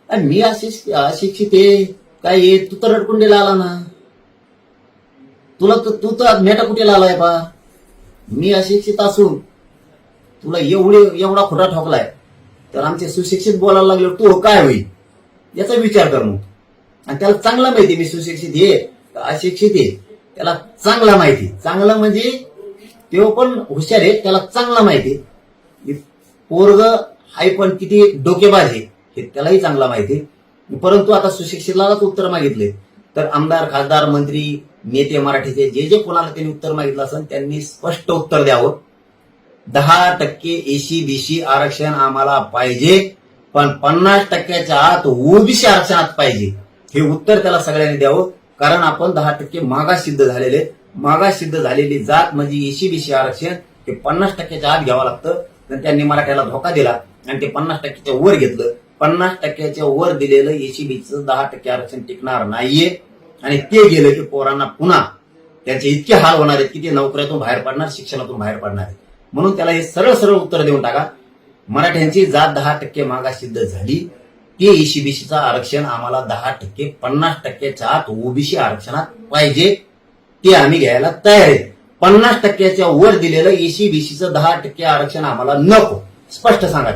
आणि मी अशिक्षित आहे काय आहे, तू तर रडकुंडीला आला ना. तू तर मेटा कुठे आलाय बा. मी अशिक्षित असून तुला एवढा खोटा ठोकलाय, तर आमचे सुशिक्षित बोलायला लागले तू काय होईल याचा विचार कर मग. आणि त्याला चांगला माहिती मी सुशिक्षित आहे अशिक्षित आहे, त्याला चांगला माहिती. चांगलं म्हणजे तो पण हुशार आहे, त्याला चांगला माहिती. पोरग हाय पण किती डोकेबाज आहे हे त्यालाही चांगला माहिती. परंतु आता सुशिक्षितलाच उत्तर मागितले तर आमदार खासदार मंत्री नेते मराठीचे जे जे कोणाला त्यांनी उत्तर मागितलं असेल त्यांनी स्पष्ट उत्तर द्यावं. 10% एसी-बीसी आरक्षण आम्हाला पाहिजे, पण 50%च्या आत ओबीसी आरक्षणात पाहिजे, हे उत्तर त्याला सगळ्यांनी द्यावं. कारण आपण 10% मागास सिद्ध झालेले, मागास सिद्ध झालेली जात म्हणजे एसी-बीसी आरक्षण हे 50%च्या आत घ्यावं लागतं. तर त्यांनी मराठ्याला धोका दिला आणि ते 50%च्या वर घेतलं. 50%च्या वर दिलेलं एसी-बीसीचं 10% आरक्षण टिकणार नाहीये. आणि ते गेलं की पोरांना पुन्हा त्यांचे इतके हाल होणार आहेत की ते नोकऱ्यातून बाहेर पडणार, शिक्षणातून बाहेर पडणार आहेत. म्हणून त्याला हे सरळ सरळ उत्तर देऊन टाका. मराठ्यांची जात 10% मागास सिद्ध झाली, ते एसी-बीसीचं आरक्षण आम्हाला 10%, 50%च्या आत ओबीसी आरक्षणात पाहिजे, ते आम्ही घ्यायला तयार आहे. 50%च्या वर दिलेलं एसी-बीसीचं 10% आरक्षण आम्हाला नको, स्पष्ट सांगा.